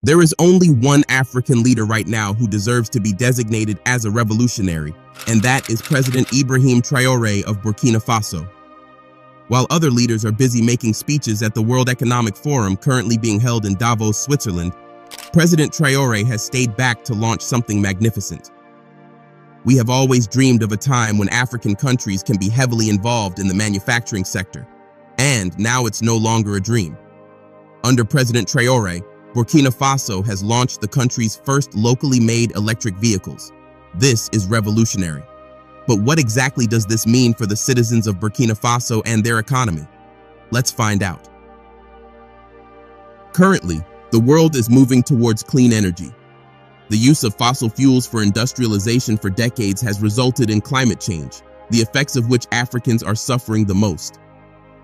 There is only one African leader right now who deserves to be designated as a revolutionary, and that is President Ibrahim Traoré of Burkina Faso. While other leaders are busy making speeches at the World Economic Forum currently being held in Davos, Switzerland, President Traoré has stayed back to launch something magnificent. We have always dreamed of a time when African countries can be heavily involved in the manufacturing sector, and now it's no longer a dream. Under President Traoré, Burkina Faso has launched the country's first locally made electric vehicles. This is revolutionary. But what exactly does this mean for the citizens of Burkina Faso and their economy? Let's find out. Currently, the world is moving towards clean energy. The use of fossil fuels for industrialization for decades has resulted in climate change, the effects of which Africans are suffering the most.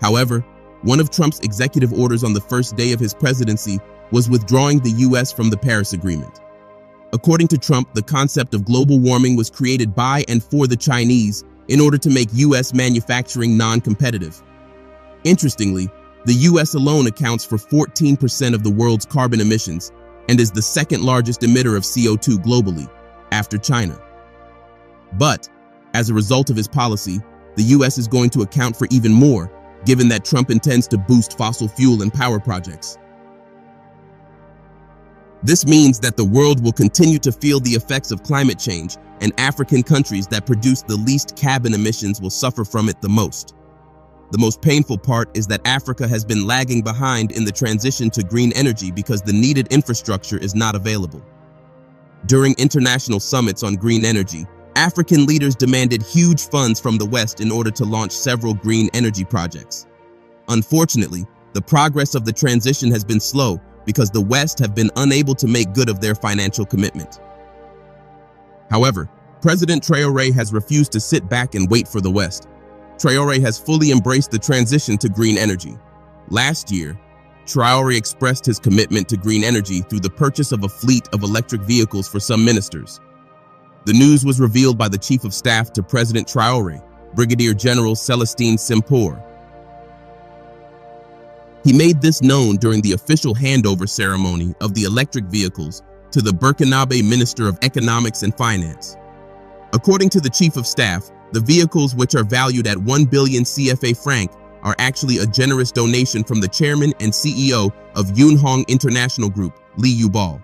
However, one of Trump's executive orders on the first day of his presidency was withdrawing the U.S. from the Paris Agreement. According to Trump, the concept of global warming was created by and for the Chinese in order to make U.S. manufacturing non-competitive. Interestingly, the U.S. alone accounts for 14% of the world's carbon emissions and is the second largest emitter of CO2 globally, after China. But, as a result of his policy, the U.S. is going to account for even more, given that Trump intends to boost fossil fuel and power projects. This means that the world will continue to feel the effects of climate change, and African countries that produce the least carbon emissions will suffer from it the most. The most painful part is that Africa has been lagging behind in the transition to green energy because the needed infrastructure is not available. During international summits on green energy, African leaders demanded huge funds from the West in order to launch several green energy projects. Unfortunately, the progress of the transition has been slow because the West have been unable to make good of their financial commitment. However, President Traoré has refused to sit back and wait for the West. Traoré has fully embraced the transition to green energy. Last year, Traoré expressed his commitment to green energy through the purchase of a fleet of electric vehicles for some ministers. The news was revealed by the Chief of Staff to President Traoré, Brigadier General Celestine Simpour. He made this known during the official handover ceremony of the electric vehicles to the Burkinabe Minister of Economics and Finance. According to the Chief of Staff, the vehicles, which are valued at 1 billion CFA franc, are actually a generous donation from the chairman and CEO of Yunhong International Group, Li Yubal.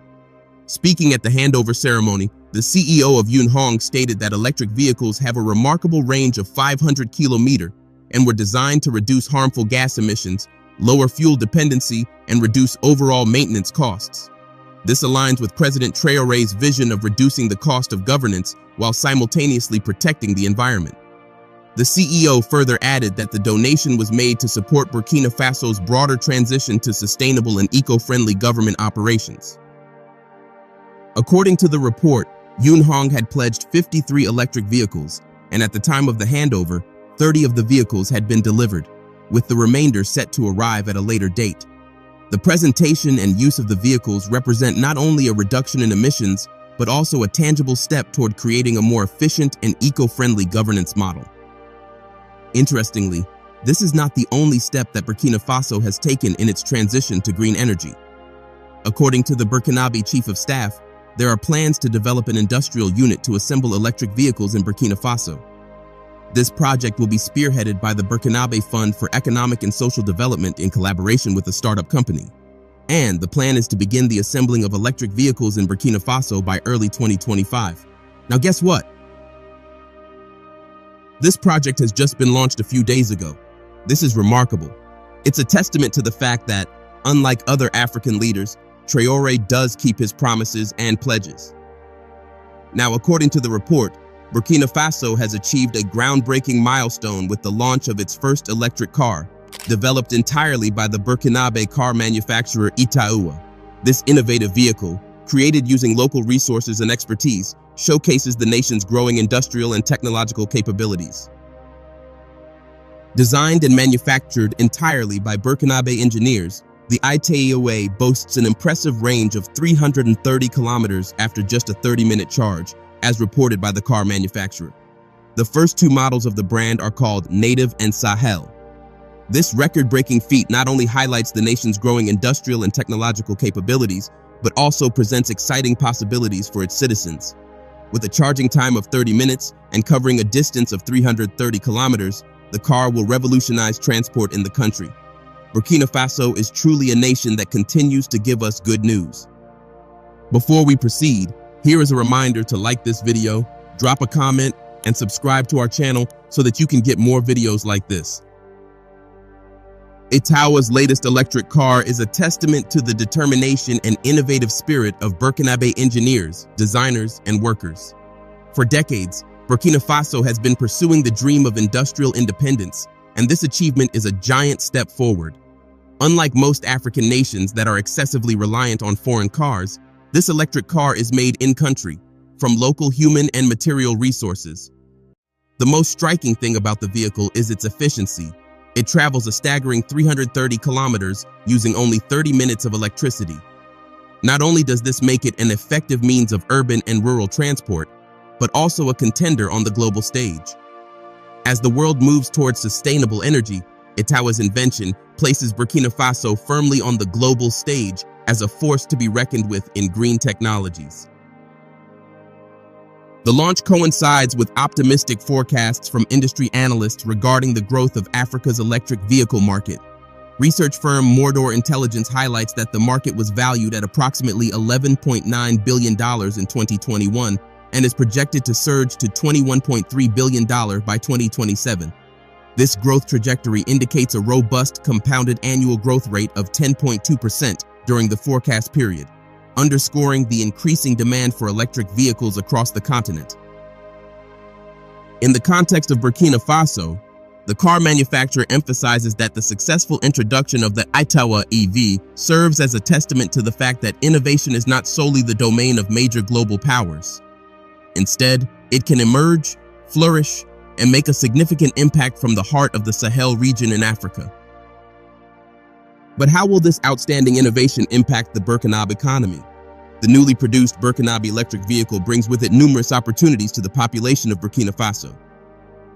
Speaking at the handover ceremony, the CEO of Yunhong stated that electric vehicles have a remarkable range of 500 kilometers and were designed to reduce harmful gas emissions, lower fuel dependency, and reduce overall maintenance costs. This aligns with President Traoré's vision of reducing the cost of governance while simultaneously protecting the environment. The CEO further added that the donation was made to support Burkina Faso's broader transition to sustainable and eco-friendly government operations. According to the report, Yunhong had pledged 53 electric vehicles, and at the time of the handover, 30 of the vehicles had been delivered, with the remainder set to arrive at a later date. The presentation and use of the vehicles represent not only a reduction in emissions, but also a tangible step toward creating a more efficient and eco-friendly governance model. Interestingly, this is not the only step that Burkina Faso has taken in its transition to green energy. According to the Burkinabe Chief of Staff, there are plans to develop an industrial unit to assemble electric vehicles in Burkina Faso. This project will be spearheaded by the Burkinabe Fund for Economic and Social Development in collaboration with a startup company. And the plan is to begin the assembling of electric vehicles in Burkina Faso by early 2025. Now guess what? This project has just been launched a few days ago. This is remarkable. It's a testament to the fact that, unlike other African leaders, Traoré does keep his promises and pledges. Now, according to the report, Burkina Faso has achieved a groundbreaking milestone with the launch of its first electric car, developed entirely by the Burkinabe car manufacturer Itaúa. This innovative vehicle, created using local resources and expertise, showcases the nation's growing industrial and technological capabilities. Designed and manufactured entirely by Burkinabe engineers, the Itaúa boasts an impressive range of 330 kilometers after just a 30-minute charge, as reported by the car manufacturer. The first two models of the brand are called Native and Sahel. This record-breaking feat not only highlights the nation's growing industrial and technological capabilities, but also presents exciting possibilities for its citizens. With a charging time of 30 minutes and covering a distance of 330 kilometers, the car will revolutionize transport in the country. Burkina Faso is truly a nation that continues to give us good news. Before we proceed, here is a reminder to like this video, drop a comment, and subscribe to our channel so that you can get more videos like this. ITAWA's latest electric car is a testament to the determination and innovative spirit of Burkinabe engineers, designers, and workers. For decades, Burkina Faso has been pursuing the dream of industrial independence, and this achievement is a giant step forward. Unlike most African nations that are excessively reliant on foreign cars, this electric car is made in-country, from local human and material resources. The most striking thing about the vehicle is its efficiency. It travels a staggering 330 kilometers using only 30 minutes of electricity. Not only does this make it an effective means of urban and rural transport, but also a contender on the global stage. As the world moves towards sustainable energy, ITAWA's invention places Burkina Faso firmly on the global stage as a force to be reckoned with in green technologies. The launch coincides with optimistic forecasts from industry analysts regarding the growth of Africa's electric vehicle market. Research firm Mordor Intelligence highlights that the market was valued at approximately $11.9 billion in 2021 and is projected to surge to $21.3 billion by 2027. This growth trajectory indicates a robust compounded annual growth rate of 10.2% during the forecast period, underscoring the increasing demand for electric vehicles across the continent. In the context of Burkina Faso, the car manufacturer emphasizes that the successful introduction of the ITAWA EV serves as a testament to the fact that innovation is not solely the domain of major global powers. Instead, it can emerge, flourish, and make a significant impact from the heart of the Sahel region in Africa. But how will this outstanding innovation impact the Burkinabe economy? The newly produced Burkinabe electric vehicle brings with it numerous opportunities to the population of Burkina Faso.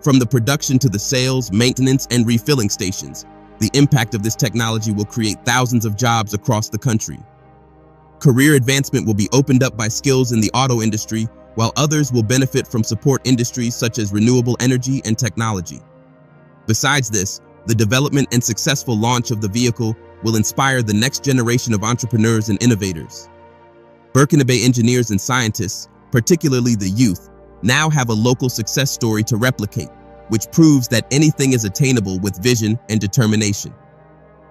From the production to the sales, maintenance, and refilling stations, the impact of this technology will create thousands of jobs across the country. Career advancement will be opened up by skills in the auto industry, while others will benefit from support industries such as renewable energy and technology. Besides this, the development and successful launch of the vehicle will inspire the next generation of entrepreneurs and innovators. Burkinabe engineers and scientists, particularly the youth, now have a local success story to replicate, which proves that anything is attainable with vision and determination.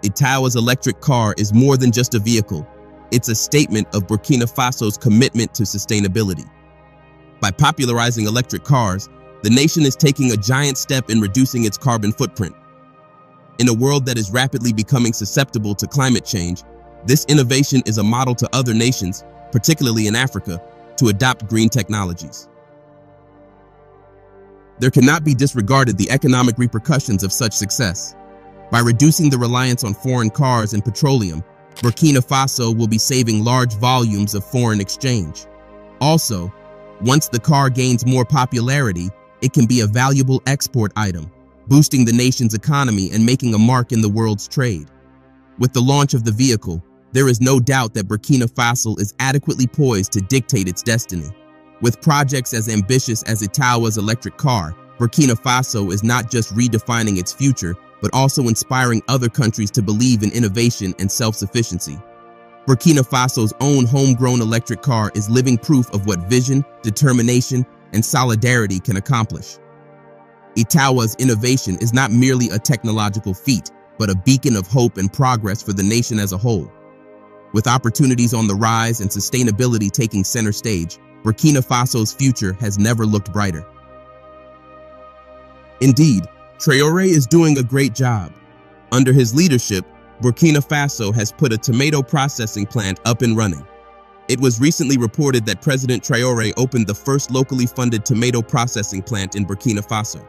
ITAWA's electric car is more than just a vehicle. It's a statement of Burkina Faso's commitment to sustainability. By popularizing electric cars, the nation is taking a giant step in reducing its carbon footprint. In a world that is rapidly becoming susceptible to climate change, this innovation is a model to other nations, particularly in Africa, to adopt green technologies. There cannot be disregarded the economic repercussions of such success. By reducing the reliance on foreign cars and petroleum, Burkina Faso will be saving large volumes of foreign exchange. Also, once the car gains more popularity, it can be a valuable export item, boosting the nation's economy and making a mark in the world's trade. With the launch of the vehicle, there is no doubt that Burkina Faso is adequately poised to dictate its destiny. With projects as ambitious as ITAWA's electric car, Burkina Faso is not just redefining its future, but also inspiring other countries to believe in innovation and self-sufficiency. Burkina Faso's own homegrown electric car is living proof of what vision, determination, and solidarity can accomplish. ITAWA's innovation is not merely a technological feat, but a beacon of hope and progress for the nation as a whole. With opportunities on the rise and sustainability taking center stage, Burkina Faso's future has never looked brighter. Indeed, Traoré is doing a great job. Under his leadership, Burkina Faso has put a tomato processing plant up and running. It was recently reported that President Traoré opened the first locally funded tomato processing plant in Burkina Faso.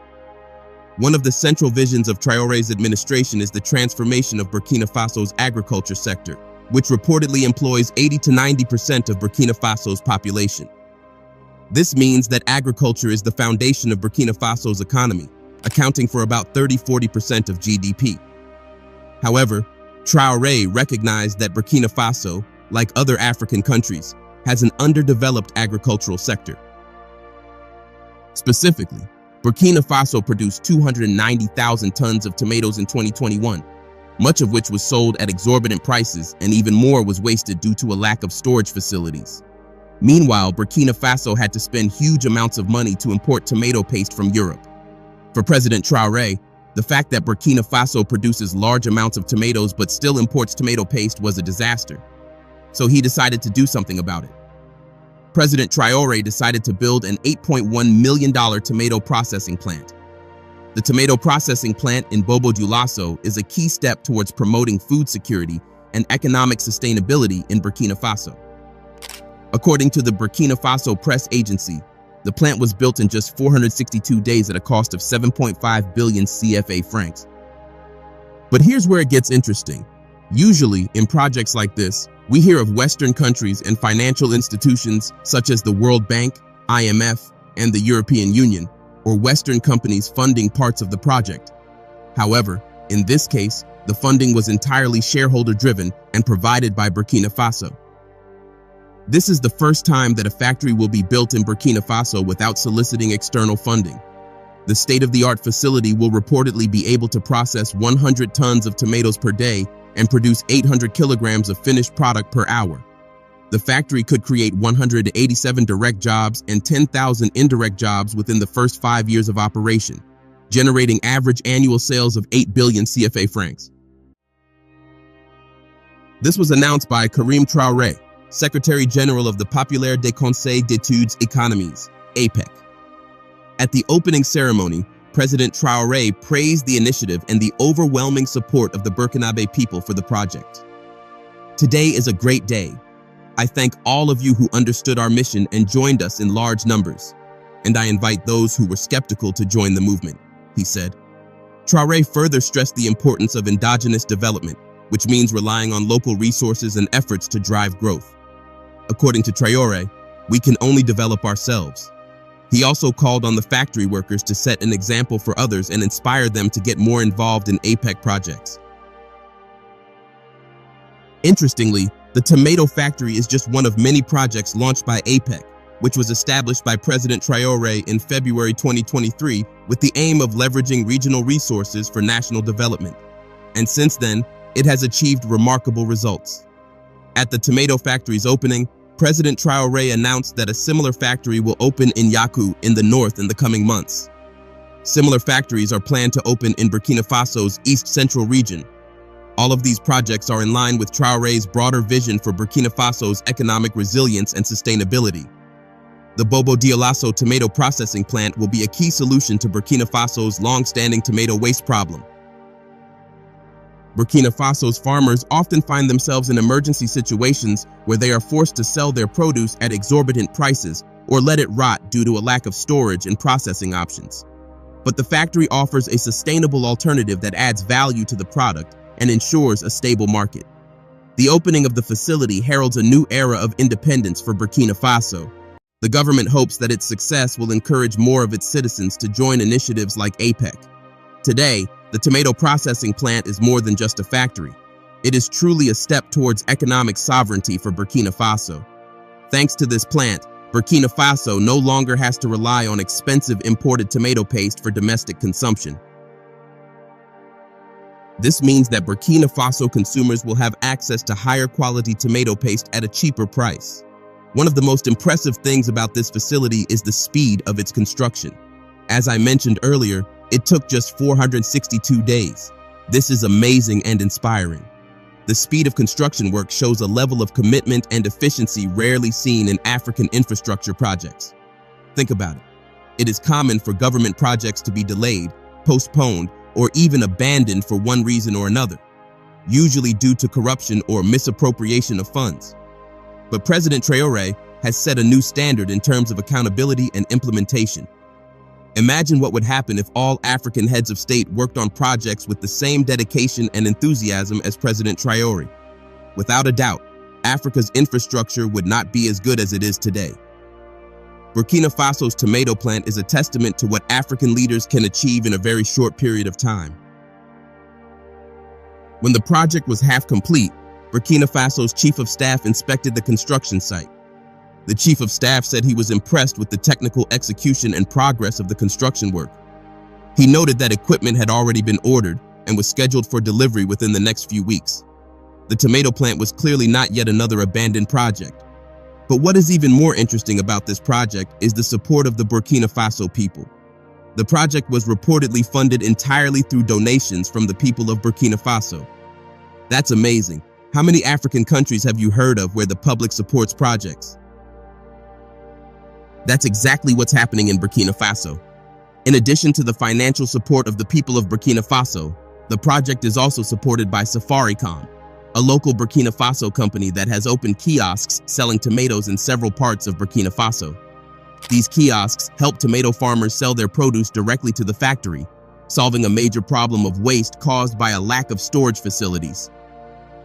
One of the central visions of Traoré's administration is the transformation of Burkina Faso's agriculture sector, which reportedly employs 80 to 90% of Burkina Faso's population. This means that agriculture is the foundation of Burkina Faso's economy, accounting for about 30–40% of GDP. However, Traoré recognized that Burkina Faso, like other African countries, has an underdeveloped agricultural sector. Specifically, Burkina Faso produced 290,000 tons of tomatoes in 2021, much of which was sold at exorbitant prices, and even more was wasted due to a lack of storage facilities. Meanwhile, Burkina Faso had to spend huge amounts of money to import tomato paste from Europe. For President Traoré, the fact that Burkina Faso produces large amounts of tomatoes but still imports tomato paste was a disaster. So he decided to do something about it. President Traoré decided to build an $8.1 million tomato processing plant. The tomato processing plant in Bobo Dioulasso is a key step towards promoting food security and economic sustainability in Burkina Faso. According to the Burkina Faso press agency, the plant was built in just 462 days at a cost of 7.5 billion CFA francs. But here's where it gets interesting. Usually, in projects like this, we hear of Western countries and financial institutions such as the World Bank, IMF, and the European Union, or Western companies funding parts of the project. However, in this case, the funding was entirely shareholder-driven and provided by Burkina Faso. This is the first time that a factory will be built in Burkina Faso without soliciting external funding. The state-of-the-art facility will reportedly be able to process 100 tons of tomatoes per day and produce 800 kilograms of finished product per hour. The factory could create 187 direct jobs and 10,000 indirect jobs within the first 5 years of operation, generating average annual sales of 8 billion CFA francs. This was announced by Karim Traoré, Secretary General of the Populaire des Conseils d'études économiques, APEC. At the opening ceremony, President Traoré praised the initiative and the overwhelming support of the Burkinabe people for the project. Today is a great day. I thank all of you who understood our mission and joined us in large numbers, and I invite those who were skeptical to join the movement, he said. Traoré further stressed the importance of endogenous development, which means relying on local resources and efforts to drive growth. According to Traoré, we can only develop ourselves. He also called on the factory workers to set an example for others and inspire them to get more involved in APEC projects. Interestingly, the tomato factory is just one of many projects launched by APEC, which was established by President Traoré in February 2023 with the aim of leveraging regional resources for national development. And since then, it has achieved remarkable results. At the tomato factory's opening, President Traoré announced that a similar factory will open in Yaku in the north in the coming months. Similar factories are planned to open in Burkina Faso's East Central region. All of these projects are in line with Traoré's broader vision for Burkina Faso's economic resilience and sustainability. The Bobo Dioulasso tomato processing plant will be a key solution to Burkina Faso's long-standing tomato waste problem. Burkina Faso's farmers often find themselves in emergency situations where they are forced to sell their produce at exorbitant prices or let it rot due to a lack of storage and processing options. But the factory offers a sustainable alternative that adds value to the product and ensures a stable market. The opening of the facility heralds a new era of independence for Burkina Faso. The government hopes that its success will encourage more of its citizens to join initiatives like APEC. Today, the tomato processing plant is more than just a factory. It is truly a step towards economic sovereignty for Burkina Faso. Thanks to this plant, Burkina Faso no longer has to rely on expensive imported tomato paste for domestic consumption. This means that Burkina Faso consumers will have access to higher quality tomato paste at a cheaper price. One of the most impressive things about this facility is the speed of its construction. As I mentioned earlier, it took just 462 days. This is amazing and inspiring. The speed of construction work shows a level of commitment and efficiency rarely seen in African infrastructure projects. Think about it. It is common for government projects to be delayed, postponed, or even abandoned for one reason or another, usually due to corruption or misappropriation of funds. But President Traoré has set a new standard in terms of accountability and implementation. Imagine what would happen if all African heads of state worked on projects with the same dedication and enthusiasm as President Traoré. Without a doubt, Africa's infrastructure would not be as good as it is today. Burkina Faso's tomato plant is a testament to what African leaders can achieve in a very short period of time. When the project was half complete, Burkina Faso's chief of staff inspected the construction site. The chief of staff said he was impressed with the technical execution and progress of the construction work. He noted that equipment had already been ordered and was scheduled for delivery within the next few weeks. The tomato plant was clearly not yet another abandoned project. But what is even more interesting about this project is the support of the Burkina Faso people. The project was reportedly funded entirely through donations from the people of Burkina Faso. That's amazing. How many African countries have you heard of where the public supports projects? That's exactly what's happening in Burkina Faso. In addition to the financial support of the people of Burkina Faso, the project is also supported by Safaricom, a local Burkina Faso company that has opened kiosks selling tomatoes in several parts of Burkina Faso. These kiosks help tomato farmers sell their produce directly to the factory, solving a major problem of waste caused by a lack of storage facilities.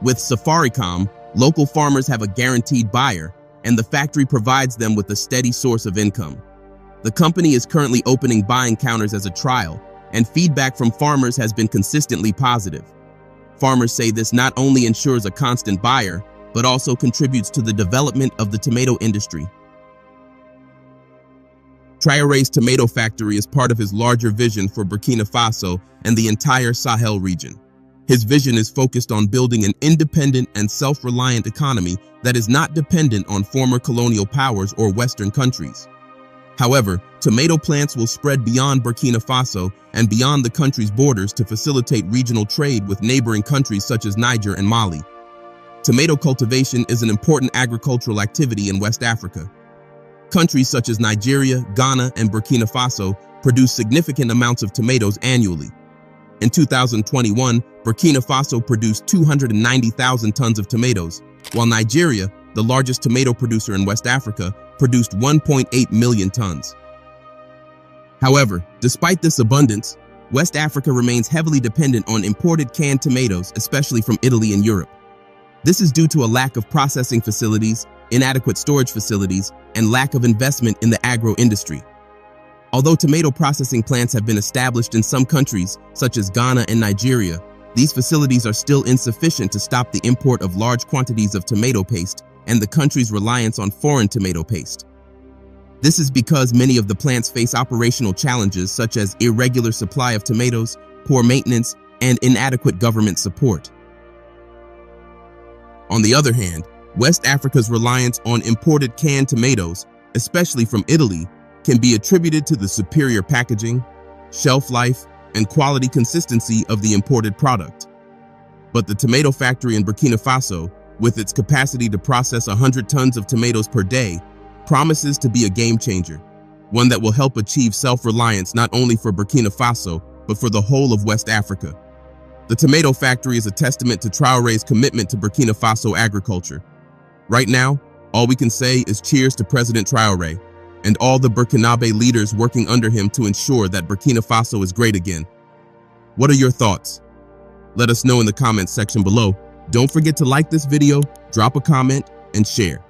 With Safaricom, local farmers have a guaranteed buyer, and the factory provides them with a steady source of income. The company is currently opening buying counters as a trial, and feedback from farmers has been consistently positive. Farmers say this not only ensures a constant buyer, but also contributes to the development of the tomato industry. Traore's tomato factory is part of his larger vision for Burkina Faso and the entire Sahel region. His vision is focused on building an independent and self-reliant economy that is not dependent on former colonial powers or Western countries. However, tomato plants will spread beyond Burkina Faso and beyond the country's borders to facilitate regional trade with neighboring countries such as Niger and Mali. Tomato cultivation is an important agricultural activity in West Africa. Countries such as Nigeria, Ghana, and Burkina Faso produce significant amounts of tomatoes annually. In 2021, Burkina Faso produced 290,000 tons of tomatoes, while Nigeria, the largest tomato producer in West Africa, produced 1.8 million tons. However, despite this abundance, West Africa remains heavily dependent on imported canned tomatoes, especially from Italy and Europe. This is due to a lack of processing facilities, inadequate storage facilities, and lack of investment in the agro industry. Although tomato processing plants have been established in some countries, such as Ghana and Nigeria, these facilities are still insufficient to stop the import of large quantities of tomato paste and the country's reliance on foreign tomato paste. This is because many of the plants face operational challenges such as irregular supply of tomatoes, poor maintenance, and inadequate government support. On the other hand, West Africa's reliance on imported canned tomatoes, especially from Italy, can be attributed to the superior packaging, shelf life, and quality consistency of the imported product. But the tomato factory in Burkina Faso, with its capacity to process 100 tons of tomatoes per day, promises to be a game changer, one that will help achieve self-reliance not only for Burkina Faso, but for the whole of West Africa. The tomato factory is a testament to Traore's commitment to Burkina Faso agriculture. Right now, all we can say is cheers to President Traore and all the Burkinabe leaders working under him to ensure that Burkina Faso is great again. What are your thoughts? Let us know in the comments section below. Don't forget to like this video, drop a comment, and share.